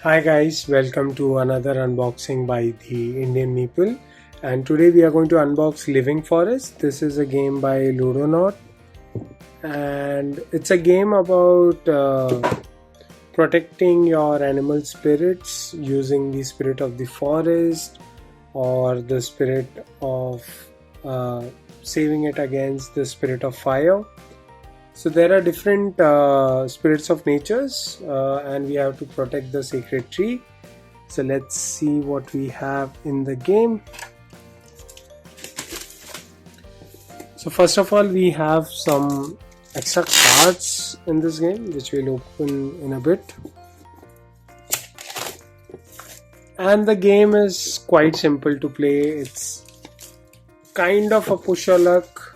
Hi guys, welcome to another unboxing by the Indian Meeple, and today we are going to unbox Living Forest. This is a game by Ludonaute and it's a game about protecting your animal spirits using the spirit of the forest or the spirit of saving it against the spirit of fire. So there are different spirits of natures and we have to protect the sacred tree. So let's see what we have in the game. So first of all, we have some extra cards in this game which we'll open in a bit. And the game is quite simple to play. It's kind of a push your luck.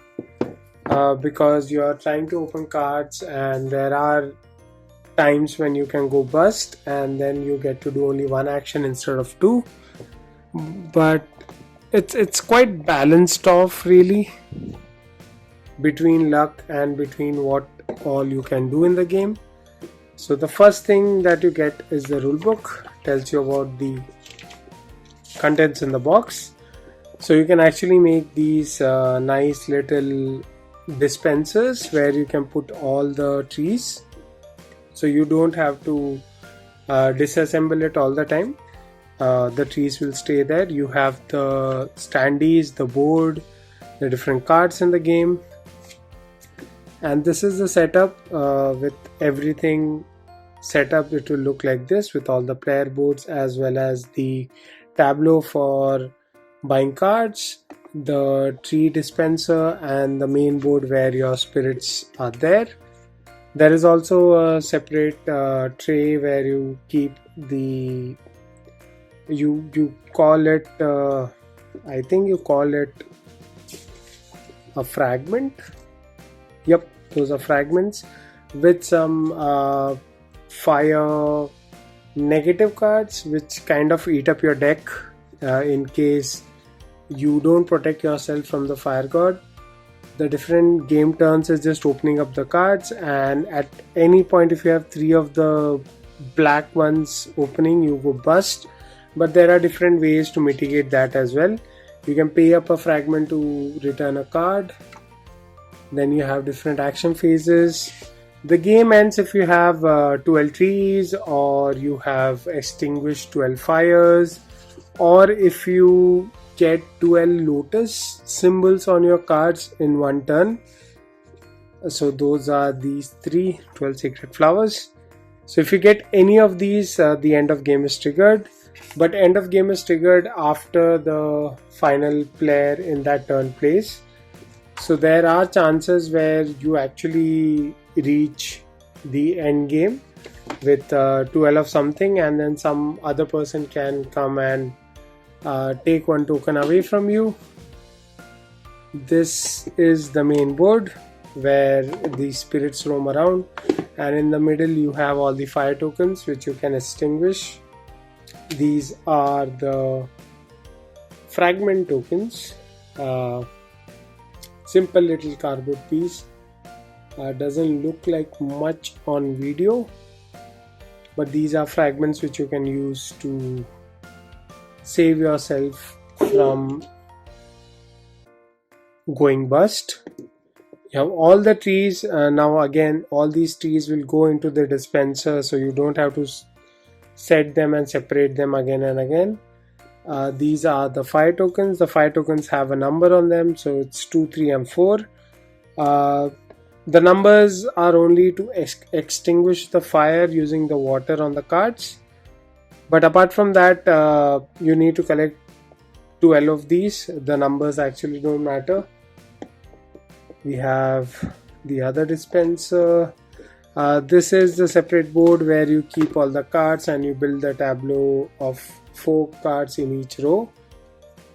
Because you are trying to open cards and there are times when you can go bust and then you get to do only one action instead of two, but it's quite balanced off really between luck and between what all you can do in the game. So the first thing that you get is the rule book. Tells you about the contents in the box. So you can actually make these nice little dispensers where you can put all the trees, so you don't have to disassemble it all the time. The trees will stay there. You have the standees, the board, the different cards in the game, and this is the setup. With everything set up, it will look like this with all the player boards as well as the tableau for buying cards, the tree dispenser, and the main board where your spirits are there. There is also a separate tray where you keep the you call it I think you call it a fragment. Yep, those are fragments with some fire negative cards which kind of eat up your deck in case you don't protect yourself from the fire god. The different game turns is just opening up the cards, and at any point if you have three of the black ones opening, you go bust. But there are different ways to mitigate that as well. You can pay up a fragment to return a card. Then you have different action phases. The game ends if you have 12 trees, or you have extinguished 12 fires, or if you get 12 lotus symbols on your cards in one turn. So those are these 12 sacred flowers. So if you get any of these, the end of game is triggered. But end of game is triggered after the final player in that turn plays. So there are chances where you actually reach the end game with 12 of something, and then some other person can come and take one token away from you. This is the main board where the spirits roam around, and in the middle you have all the fire tokens which you can extinguish. These are the fragment tokens. Simple little cardboard piece. Doesn't look like much on video, but these are fragments which you can use to save yourself from going bust. You have all the trees. Now again, all these trees will go into the dispenser, so you don't have to set them and separate them again and again. These are the fire tokens. The fire tokens have a number on them, so it's 2, 3 and 4. The numbers are only to extinguish the fire using the water on the cards. But apart from that, you need to collect 12 of these. The numbers actually don't matter. We have the other dispenser. This is the separate board where you keep all the cards and you build the tableau of 4 cards in each row.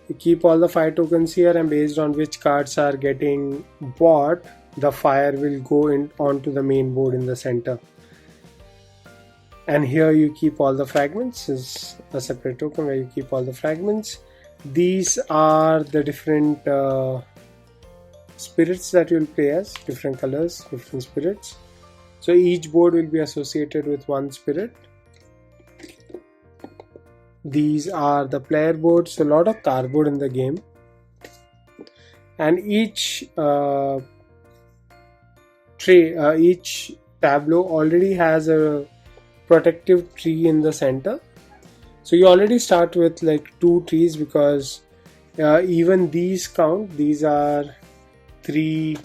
You keep all the fire tokens here, and based on which cards are getting bought, the fire will go onto the main board in the center. And here you keep all the fragments. Is a separate token where you keep all the fragments. These are the different spirits that you'll play as, different colors, different spirits. So each board will be associated with one spirit. These are the player boards, so a lot of cardboard in the game, and each each tableau already has a protective tree in the center. So you already start with like 2 trees, because even these count. These are 3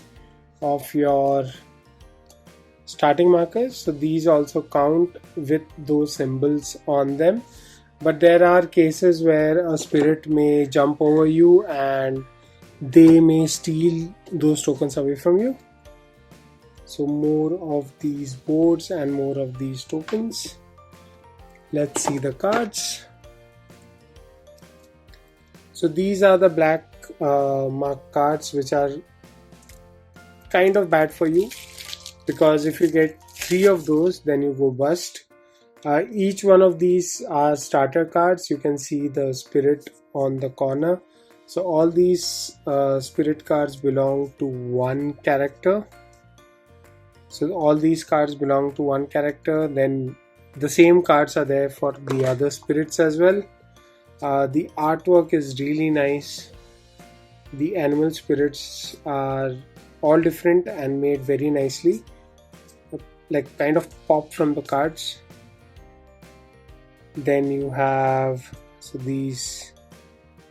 of your starting markers, so these also count with those symbols on them. But there are cases where a spirit may jump over you and they may steal those tokens away from you. So more of these boards and more of these tokens. Let's see the cards. So these are the black mark cards, which are kind of bad for you, because if you get 3 of those, then you go bust. Each one of these are starter cards. You can see the spirit on the corner. So all these spirit cards belong to one character. So all these cards belong to one character. Then the same cards are there for the other spirits as well. The artwork is really nice. The animal spirits are all different and made very nicely, like kind of pop from the cards. Then you have, so these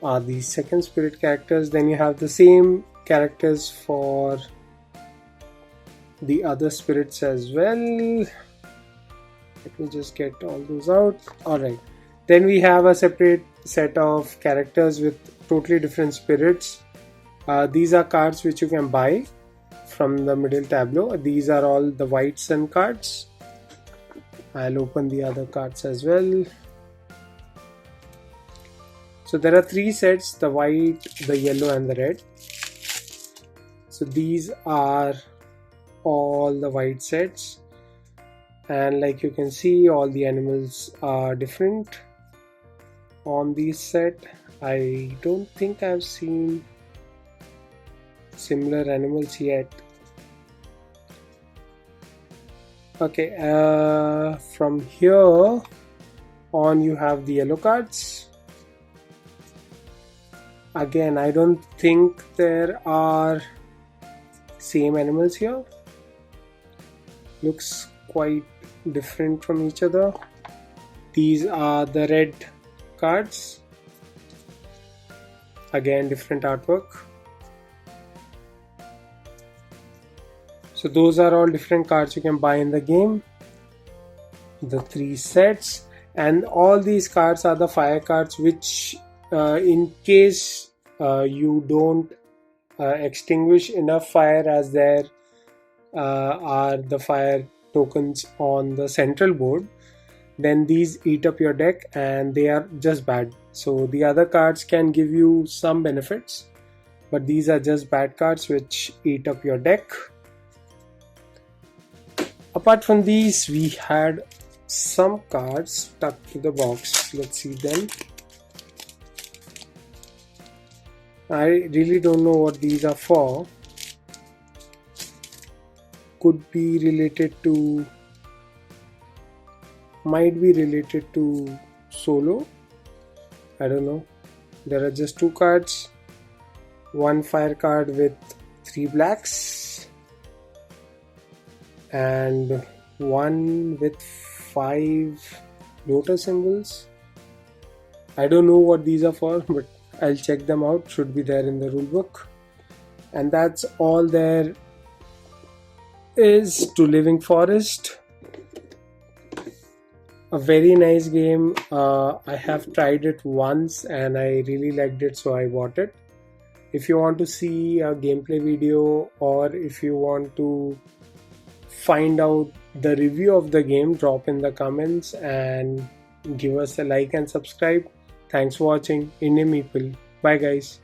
are the second spirit characters. Then you have the same characters for the other spirits as well. Let me just get all those out. Alright, then we have a separate set of characters with totally different spirits. These are cards which you can buy from the middle tableau. These are all the white sun cards. I'll open the other cards as well. So there are 3 sets: the white, the yellow and the red. So these are all the white sets, and like you can see, all the animals are different on this set. I don't think I've seen similar animals yet. Okay, from here on you have the yellow cards. Again, I don't think there are same animals here. Looks quite different from each other. These are the red cards. Again, different artwork. So those are all different cards you can buy in the game. The 3 sets, and all these cards are the fire cards, which in case you don't extinguish enough fire, as there are the fire tokens on the central board, then these eat up your deck and they are just bad. So the other cards can give you some benefits, but these are just bad cards which eat up your deck. Apart from these, we had some cards stuck to the box. Let's see them. I really don't know what these are for. Could be related to, might be related to solo. I don't know. There are just 2 cards. 1 fire card with 3 blacks, and 1 with 5 lotus symbols. I don't know what these are for, but I'll check them out. Should be there in the rulebook. And that's all there is to Living Forest. A very nice game. I have tried it once and I really liked it, so I bought it. If you want to see a gameplay video, or if you want to find out the review of the game, drop in the comments and give us a like and subscribe. Thanks for watching Indian Meeple. Bye guys.